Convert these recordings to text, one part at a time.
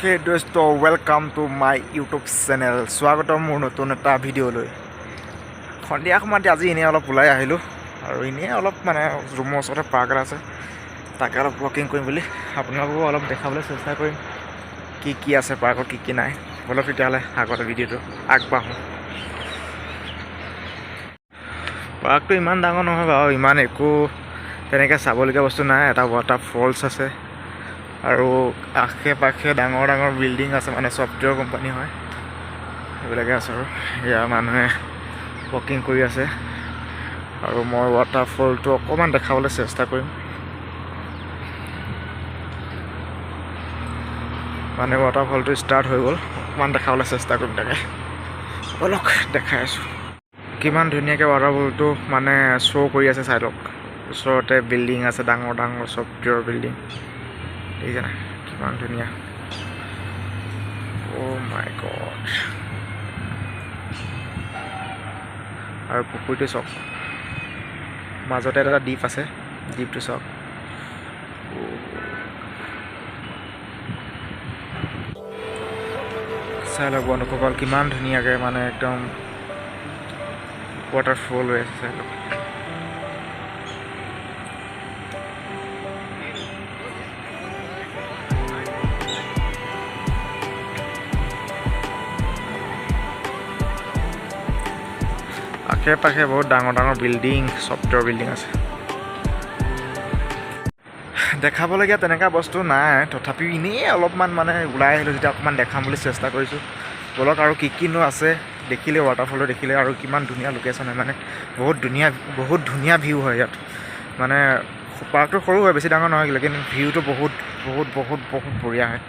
Hey dosto, welcome to my YouTube channel. স্বাগতম মোৰ নতুন এটা ভিডিঅ'লৈ। সন্ধিয়া সময়ত আজি এনে অলপ ওলাই আহিলো আৰু এনে অলপ মানে ৰুমৰ ওচৰতে পাৰ্ক আছে। তাকে অলপ ৱাকিং কৰিম বুলি আপোনালোককো অলপ দেখাবলৈ চেষ্টা কৰিম কি আছে পাৰ্কত কি নাই। বলক তেতিয়াহ'লে আগতে ভিডিঅ'টো আগবাঢ়ো। পাৰ্কটো ইমান ডাঙৰ নহয় বাৰু, ইমান একো তেনেকৈ চাবলগীয়া বস্তু নাই। এটা ৱাটাৰ ফলছ আছে আৰু আশে পাশে ডাঙৰ ডাঙৰ বিল্ডিং আছে, মানে ছফ্টৱেৰ কোম্পানী হয় সেইবিলাকে আছে। আৰু ইয়াৰ মানুহে ৱাকিং কৰি আছে আৰু মই ৱাটাৰফলটো অকণমান দেখাবলৈ চেষ্টা কৰিম। মানে ৱাটাৰফলটো ষ্টাৰ্ট হৈ গ'ল, অকণমান দেখাবলৈ চেষ্টা কৰিম। তাকে অলপ দেখাই আছোঁ কিমান ধুনীয়াকৈ ৱাটাৰফলটো মানে শ্ব' কৰি আছে। চাই লওক, ওচৰতে বিল্ডিং আছে, ডাঙৰ ডাঙৰ ছফ্টৱেৰ বিল্ডিং। দেখিছে নাই কিমান ধুনীয়া। অ' মাই গড। আৰু পুখুৰীটো চাওক, মাজতে এটা দ্বীপ আছে, দ্বীপটো চাওক। চাই লওক বন্ধুসকল, কিমান ধুনীয়াকৈ মানে একদম ৱাটাৰফল হৈ আছে। চাই লওক আশে পাশে বহুত ডাঙৰ ডাঙৰ বিল্ডিং, ছফ্টৱেৰ বিল্ডিং আছে। দেখাবলগীয়া তেনেকুৱা বস্তু নাই, তথাপিও এনেই অলপমান মানে ওলাই আহিলোঁ যেতিয়া অকণমান দেখাম বুলি চেষ্টা কৰিছোঁ। বলক আৰু কিনো আছে দেখিলে, ৱাটাৰফলটো দেখিলে আৰু কিমান ধুনীয়া লোকেশ্যন হয়, মানে বহুত ধুনীয়া ভিউ হয় ইয়াত। মানে পাৰ্কটো সৰু হয়, বেছি ডাঙৰ নহয়, কিন্তু ভিউটো বহুত বঢ়িয়া হয়।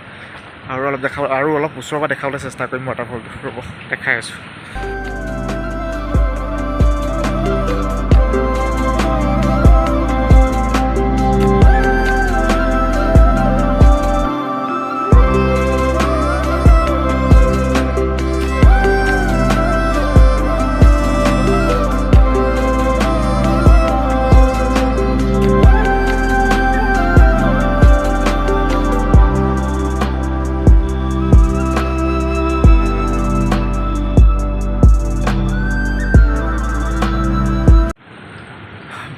আৰু অলপ ওচৰৰ পৰা দেখাবলৈ চেষ্টা কৰিম ৱাটাৰফলটো। ৰ'ব দেখাই আছোঁ।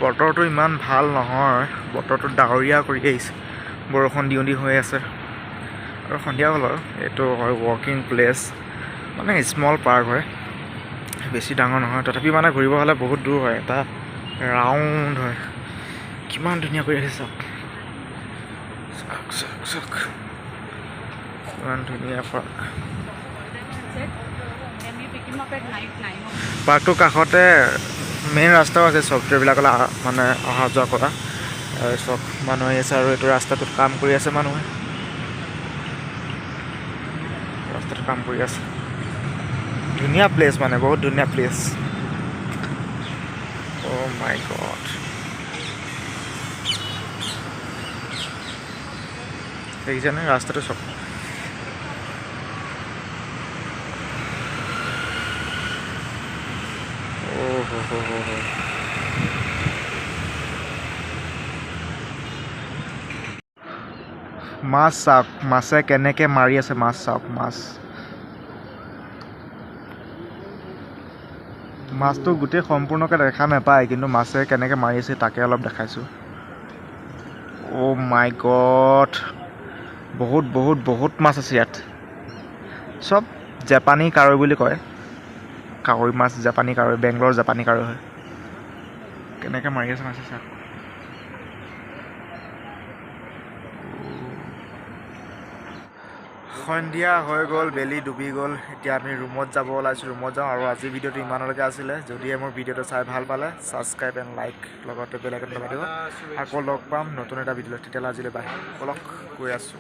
বতৰটো ইমান ভাল নহয়, বতৰটো ডাৱৰীয়া কৰি আহিছে, বৰষুণ দিওঁ হৈ আছে আৰু সন্ধিয়া হ'ল। আৰু এইটো হয় ৱাকিং প্লেচ, মানে স্মল পাৰ্ক হয়, বেছি ডাঙৰ নহয়। তথাপি মানে ঘূৰিব হ'লে বহুত দূৰ হয়, এটা ৰাউণ্ড হয়। কিমান ধুনীয়া কৰি ৰাখিছে চাওক, কিমান ধুনীয়া পাৰ্ক। পাৰ্কটোৰ কাষতে মেইন ৰাস্তাও আছে, ছফ্টৱেৰবিলাকলৈ মানে অহা যোৱা কৰা। চব মানুহ আহি আছে আৰু এইটো ৰাস্তাটোত কাম কৰি আছে, মানুহে ৰাস্তাটোত কাম কৰি আছে। ধুনীয়া প্লেচ, মানে বহুত ধুনীয়া প্লেচ। অ' মাই গড, দেখিছেনে ৰাস্তাটো চব। মাছ চাওক, মাছে কেনেকৈ মাৰি আছে। মাছ চাওক, মাছটো গোটেই সম্পূৰ্ণকৈ দেখা নাপায়, কিন্তু মাছে কেনেকৈ মাৰি আছে তাকে অলপ দেখাইছোঁ। অ' মাই গড, বহুত মাছ আছে ইয়াত। চব জাপানী কাৱৈ বুলি কয়, কাৱৈ মাছ, জাপানী কাৱৈ, বেংগলৰ জাপানী কাৱৈ হয়। কেনেকৈ মাৰি আছে মাছে চাওক। সন্ধিয়া হৈ গ'ল, বেলি ডুবি গ'ল। এতিয়া আমি ৰুমত যাব ওলাইছোঁ, ৰুমত যাওঁ। আৰু আজিৰ ভিডিঅ'টো ইমানলৈকে আছিলে। যদিহে মোৰ ভিডিঅ'টো চাই ভাল পালে, ছাবস্ক্ৰাইব এণ্ড লাইক, লগতে বেল আইকন দবাই দিব। আকৌ লগ পাম নতুন এটা ভিডিঅ'ত, তেতিয়াহ'লে আজিলৈ বাই। বলক গৈ আছোঁ।